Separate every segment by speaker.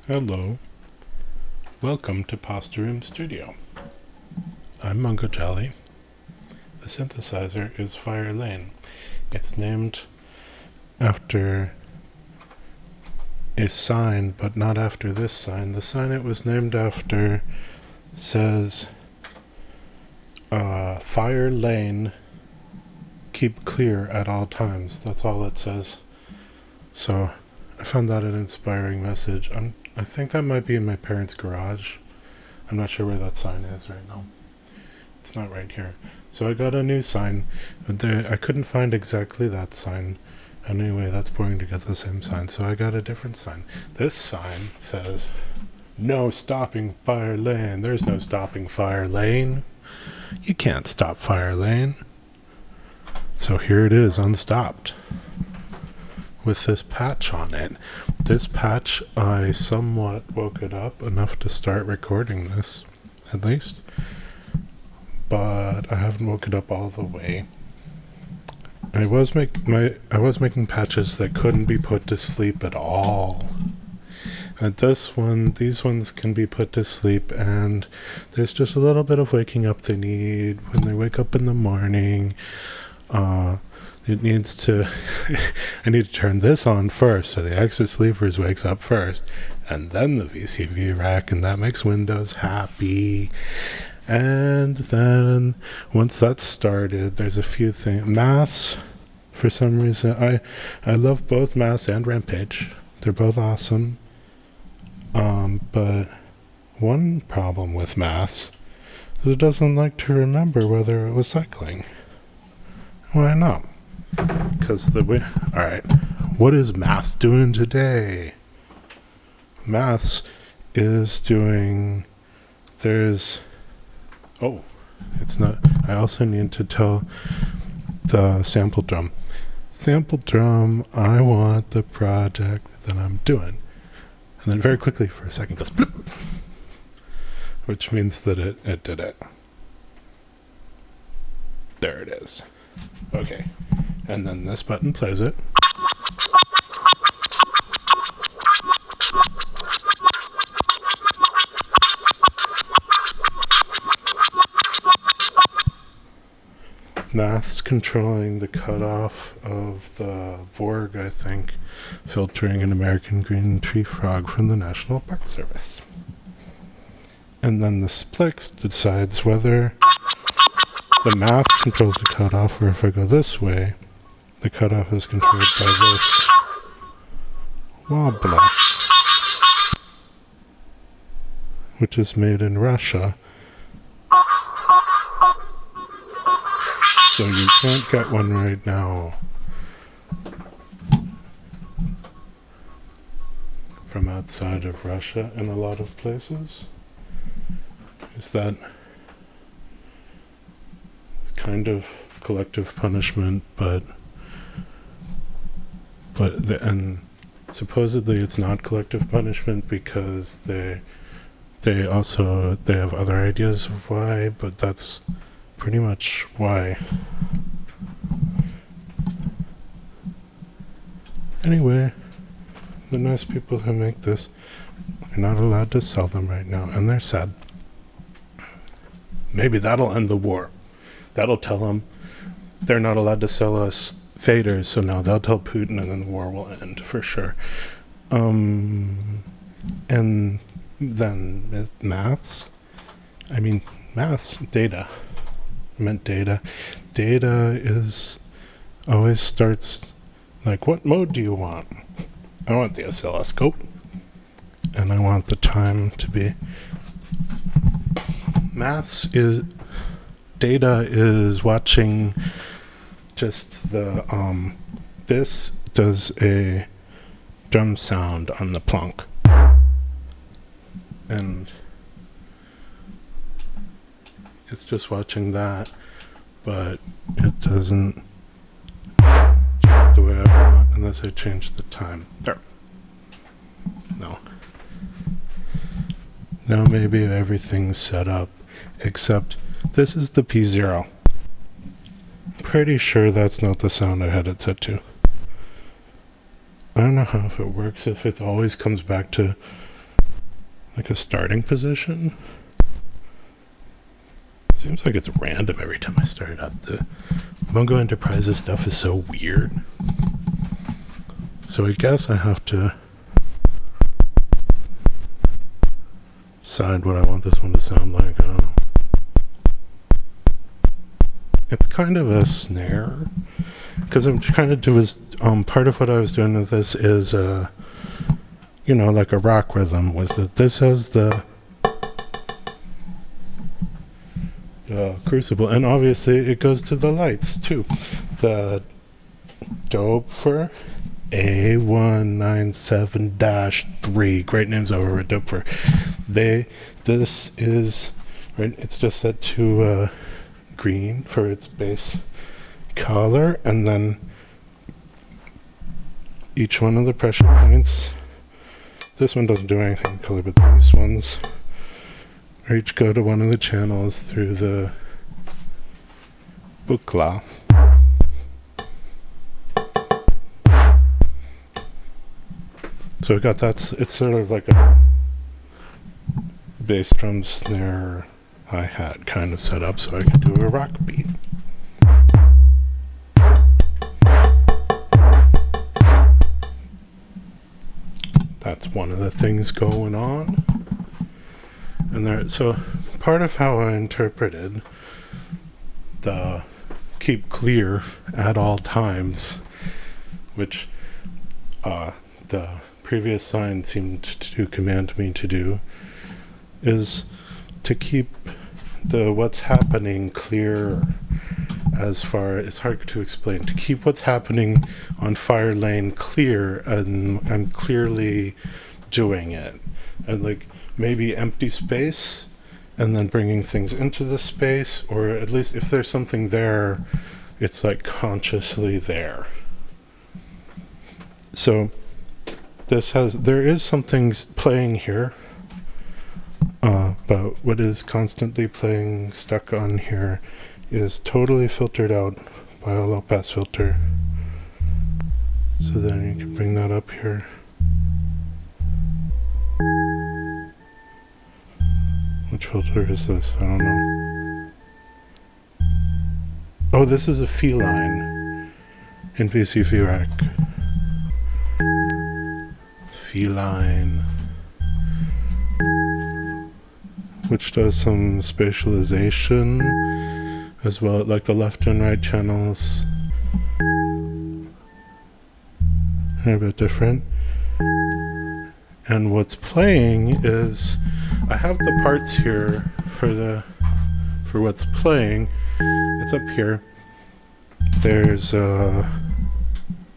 Speaker 1: Hello, welcome to Pasta Room Studio. I'm Mungo Jolly. The synthesizer is Fire Lane. It's named after a sign, but not after this sign. The sign it was named after says, Fire Lane, keep clear at all times. That's all it says. So I found that an inspiring message. I think that might be in my parents' garage. I'm not sure where that sign is right now. It's not right here. So I got a new sign. I couldn't find exactly that sign. Anyway, that's boring to get the same sign. So I got a different sign. This sign says, no stopping Fire Lane. There's no stopping Fire Lane. You can't stop Fire Lane. So here it is, unstopped, with this patch on it. This patch, I somewhat woke it up enough to start recording this, at least. But I haven't woke it up all the way. I was making patches that couldn't be put to sleep at all. And these ones can be put to sleep, and there's just a little bit of waking up they need when they wake up in the morning. It needs to I need to turn this on first, so the extra sleepers wakes up first, and then the VCV rack, and that makes Windows happy. And then once that's started, there's a few things. Maths, for some reason, I love both Maths and Rampage. They're both awesome. But one problem with Maths is it doesn't like to remember whether it was cycling. Why not? Because alright, what is Maths doing today? Maths is doing, it's not, I also need to tell the sample drum. Sample drum, I want the project that I'm doing. And then very quickly for a second goes bloop, which means that it did it. There it is. Okay. And then this button plays it. Maths controlling the cutoff of the Vorg, I think, filtering an American green tree frog from the National Park Service. And then the Splix decides whether the math controls the cutoff, or if I go this way, the cutoff is controlled by this wobbler, which is made in Russia. So you can't get one right now from outside of Russia in a lot of places. It's kind of collective punishment, and supposedly it's not collective punishment because they have other ideas of why, but that's pretty much why. Anyway, the nice people who make this are not allowed to sell them right now, and they're sad. Maybe that'll end the war. That'll tell them they're not allowed to sell us faders, so now they'll tell Putin, and then the war will end for sure. And then maths, data. I meant data. Data always starts like, what mode do you want? I want the oscilloscope, and I want the time to be. Data is watching just the, this does a drum sound on the plonk. And it's just watching that, but it doesn't the way I want unless I change the time. There. No. Now maybe everything's set up, except this is the P0. Pretty sure that's not the sound I had it set to. I don't know how if it works, if it always comes back to like a starting position. Seems like it's random every time I start it up. The Mongo Enterprises stuff is so weird. So I guess I have to decide what I want this one to sound like. I don't know. It's kind of a snare, because I'm trying to do is part of what I was doing with this is like a rock rhythm with it. This has the crucible, and obviously it goes to the lights too. The Dope-fer A197-3, great names over at Dope-fer. This is right. It's just set to green for its base color, and then each one of the pressure points. This one doesn't do anything color, but these ones each go to one of the channels through the boucle. So we got that. It's sort of like a bass drum snare hi-hat kind of setup, so I can do a rock beat. That's one of the things going on. And so part of how I interpreted the keep clear at all times, which the previous sign seemed to command me to do, is to keep the what's happening clear. As far, it's hard to explain, to keep what's happening on fire lane clear and clearly doing it, and like maybe empty space and then bringing things into the space, or at least if there's something there, it's like consciously there. So there is something playing here, but what is constantly playing stuck on here is totally filtered out by a low pass filter. So then you can bring that up here. Which filter is this? I don't know. Oh, this is a feline in VCV rack. Feline, which does some spatialization as well, like the left and right channels are a bit different. And what's playing is, I have the parts here for what's playing. It's up here. There's a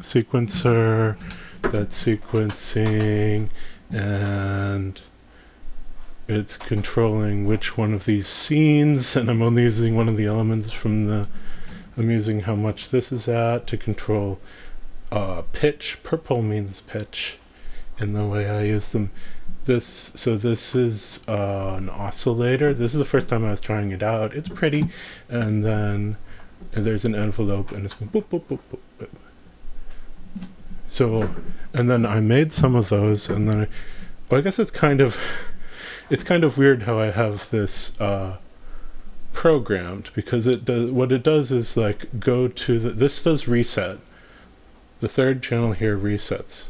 Speaker 1: sequencer that's sequencing, and it's controlling which one of these scenes, and I'm only using one of the elements from I'm using how much this is at to control pitch. Purple means pitch in the way I use them. This is an oscillator. This is the first time I was trying it out. It's pretty, and there's an envelope, and it's going boop, boop, boop, boop, boop. So, and then I made some of those, and then I guess it's kind of weird how I have this programmed, because what it does is like go to this does reset. The third channel here resets,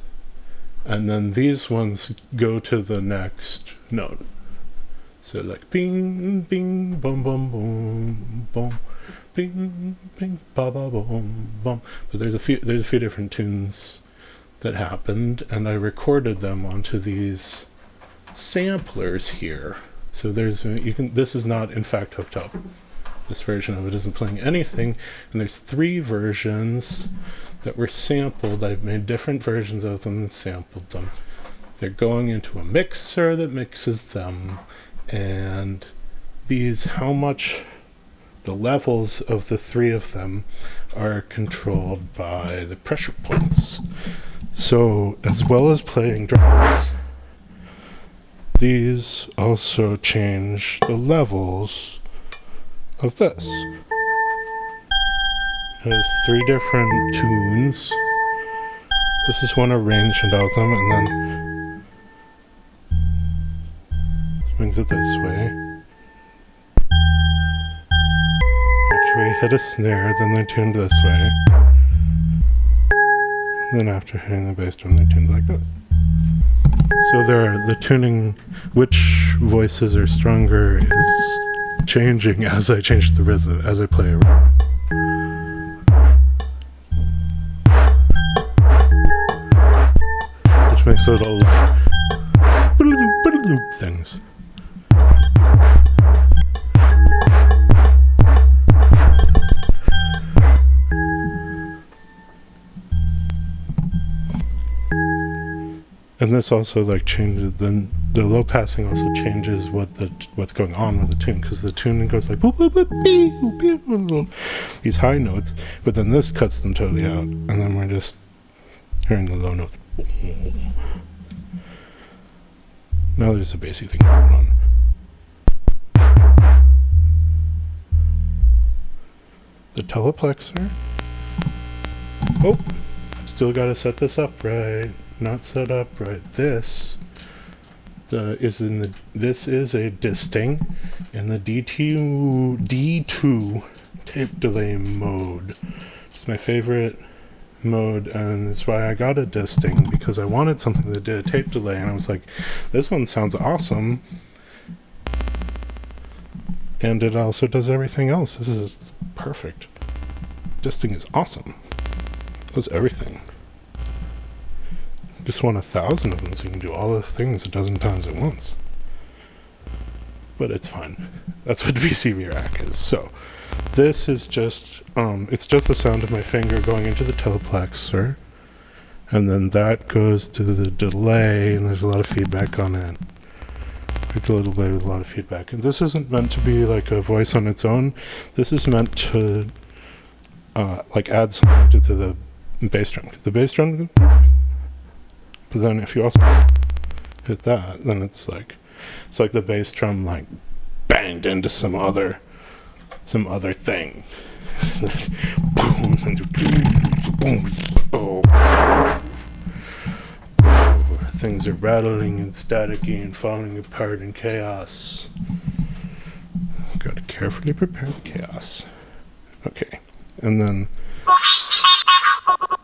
Speaker 1: and then these ones go to the next node. So like bing, bing, boom, boom, boom, boom, bing, bing, ba, ba, boom, boom. But there's a few different tunes that happened, and I recorded them onto these samplers here. So this is not in fact hooked up. This version of it isn't playing anything, and there's 3 versions that were sampled. I've made different versions of them and sampled them. They're going into a mixer that mixes them, and how much the levels of the 3 of them are controlled by the pressure points. So as well as playing drums, these also change the levels of this. There's 3 different tunes. This is one arrangement of them, and then tunings it this way. After we hit a snare, then they're tuned this way. Then after hitting the bass drum, they're tuned like this. So the tuning, which voices are stronger, is changing as I change the rhythm, as I play around. Which makes little things. And this also like changes, then the low passing also changes what's going on with the tune, because the tune goes like boop, boop, boop, beep, beep, these high notes, but then this cuts them totally out, and then we're just hearing the low notes. Now there's a bassy thing going on. The teleplexer. Oh, still got to set this up right. Not set up right. This is a disting in the D2 tape delay mode. It's my favorite mode, and that's why I got a disting, because I wanted something that did a tape delay, and I was like, this one sounds awesome, and it also does everything else. This is perfect. Disting is awesome. It does everything. Just want 1,000 of them so you can do all the things a dozen times at once. But it's fine. That's what VCV rack is. So this is just it's just the sound of my finger going into the teleplexer, and then that goes to the delay, and there's a lot of feedback on it. Pick a little delay with a lot of feedback. And this isn't meant to be like a voice on its own. This is meant to like add something to the bass drum. 'Cause the bass drum, but then if you also hit that, then it's like the bass drum like banged into some other thing. Boom, boom, boom. Things are rattling and staticky and falling apart in chaos. Got to carefully prepare the chaos. Okay, and then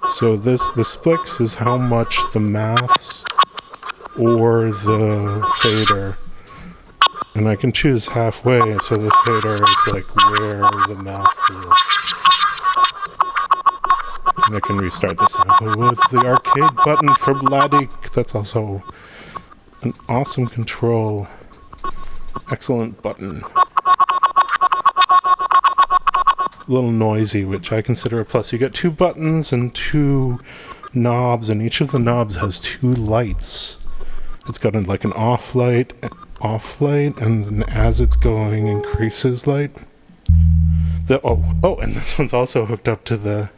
Speaker 1: so the splix is how much the maths or the fader, and I can choose halfway, so the fader is like where the maths is. And I can restart the sample with the arcade button for Vladik. That's also an awesome control. Excellent button. A little noisy, which I consider a plus. You get 2 buttons and 2 knobs, and each of the knobs has 2 lights. It's got like an off light, and then as it's going, increases light. And this one's also hooked up to the...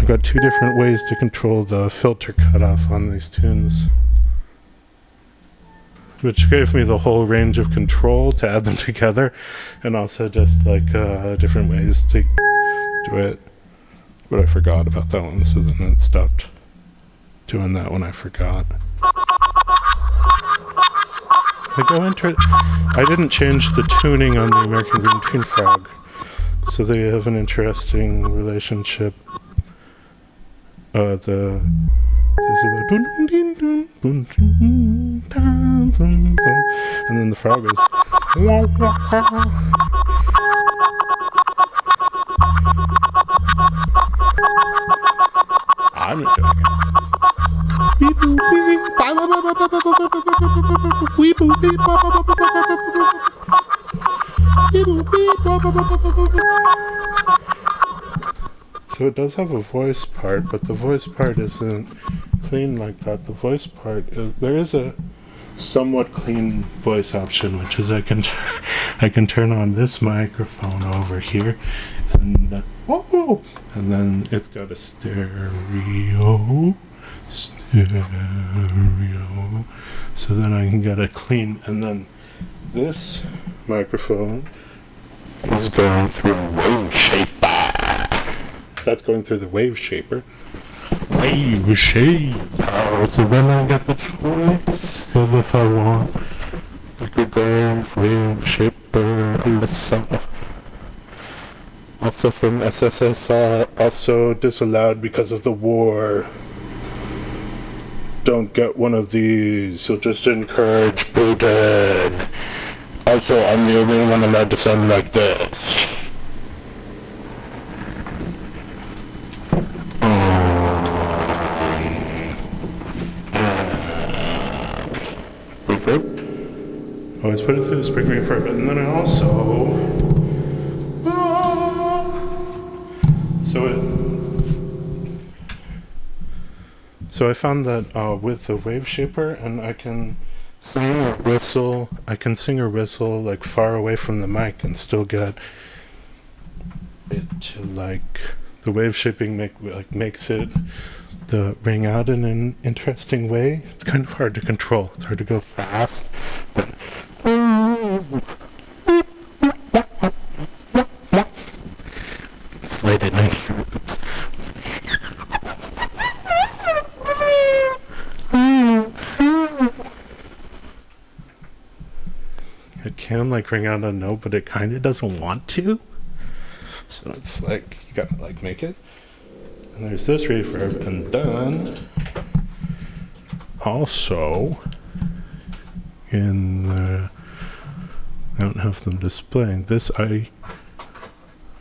Speaker 1: I've got 2 different ways to control the filter cutoff on these tunes, which gave me the whole range of control to add them together, and also just like different ways to do it. But I forgot about that one, so then it stopped doing that when I forgot. I didn't change the tuning on the American Green Twin Frog, so they have an interesting relationship. This is the and then the frog goes. I'm enjoying So it does have a voice part, but the voice part isn't clean like that. The voice part there is a somewhat clean voice option, which is I can turn on this microphone over here, and then it's got a stereo, so then I can get a clean, and then this microphone is going through a wave shaper. That's going through the wave shaper, wave shape. So then I get the choice of if I want like a grave wave shaper Alyssa. Also from SSSR, also disallowed because of the war. Don't get one of these, you'll just encourage Putin. Also, I'm the only one allowed to sound like this. Reverb? Always put it through the spring reverb, and then I also... So I found that with the wave shaper, and I can sing or whistle. I can sing or whistle like far away from the mic and still get it to like the wave shaping makes it the ring out in an interesting way. It's kind of hard to control. It's hard to go fast, but slide it nice. It can like ring out a note, but it kind of doesn't want to. So it's like you gotta like make it. And there's this reverb, and then also in the I don't have them displaying this. I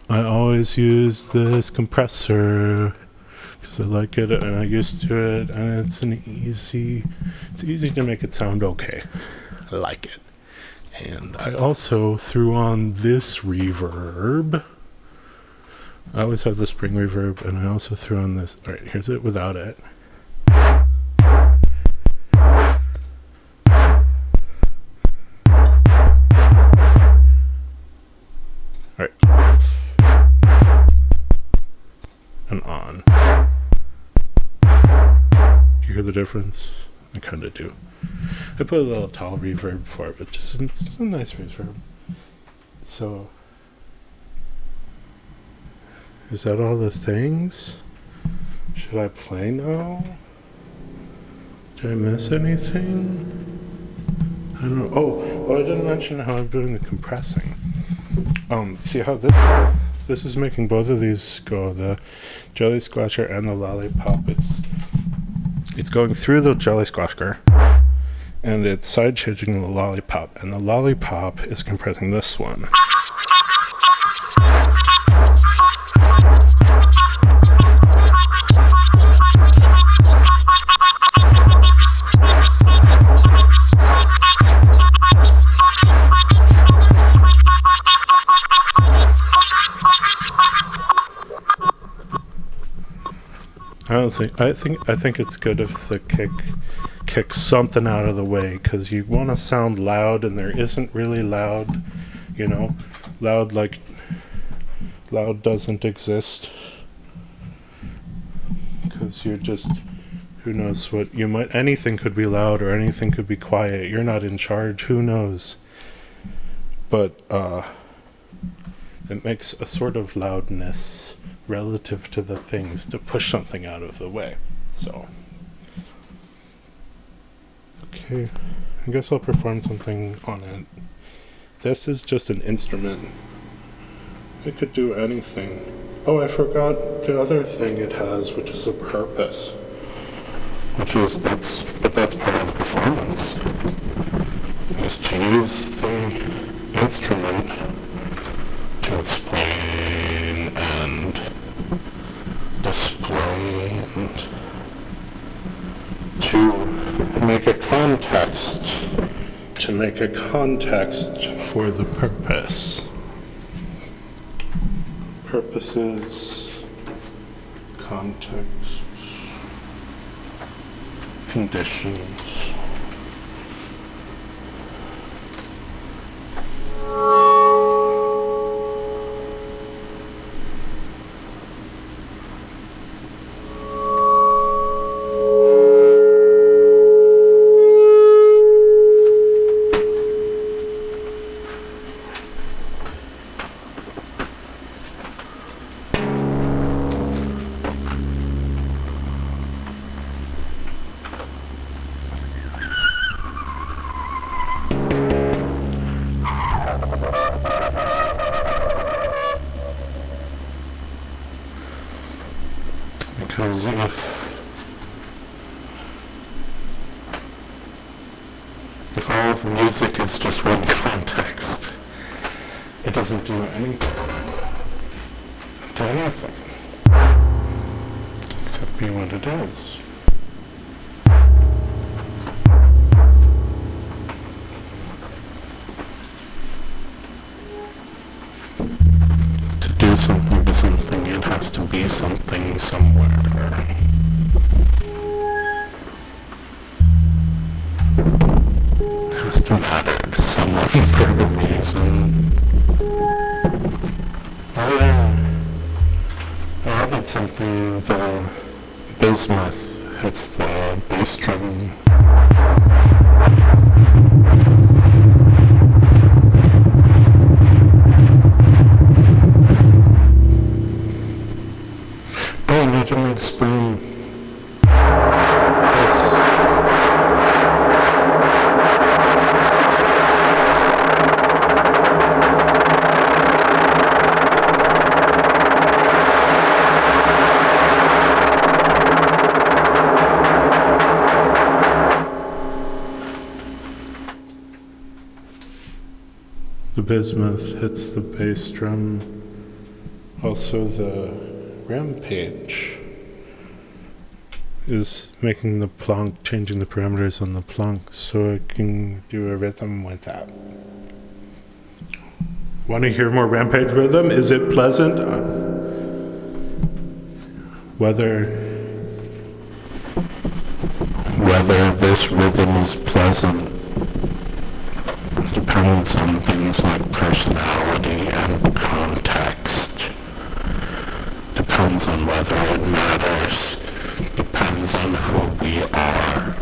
Speaker 1: always use this compressor because I like it and I'm used to it, and it's easy to make it sound okay. I like it. And I also threw on this reverb. I always have the spring reverb, and I also threw on this. Alright, here's it without it. Alright. And on. Do you hear the difference? I kind of do. I put a little tall reverb for it, but it's a nice reverb. So, is that all the things? Should I play now? Did I miss anything? I don't know. Oh, I didn't mention how I'm doing the compressing. See how this is making both of these go, the Jelly Squasher and the Lollipop. It's going through the Jelly Squasher, and it's side changing the Lollipop, and the Lollipop is compressing this one. I think it's good if the kick kicks something out of the way, because you want to sound loud, and there isn't really loud, you know, loud doesn't exist, because you're just, who knows what you might, anything could be loud or anything could be quiet. You're not in charge, who knows? But it makes a sort of loudness relative to the things to push something out of the way. So, okay, I guess I'll perform something on it. This is just an instrument. It could do anything. Oh, I forgot the other thing it has, which is a purpose. But that's part of the performance. Is to use the instrument to explain and display and to make a context for the purpose. Purposes, context, conditions. Because if all of music is just one context, it doesn't do anything. Except be what it is. To do something to something, it has to be something somewhere. It has to matter to someone for a reason. I added something, the bismuth hits the bass drum. Oh, I need to explain this. The bismuth hits the bass drum. Also the rampage is making the plonk, changing the parameters on the plonk so I can do a rhythm with that. Want to hear more rampage rhythm? Is it pleasant? Whether this rhythm is pleasant depends on things like personality and context. Depends on whether it matters. Depends on who we are.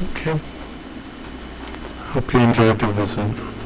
Speaker 1: Okay. Hope you enjoyed the visit.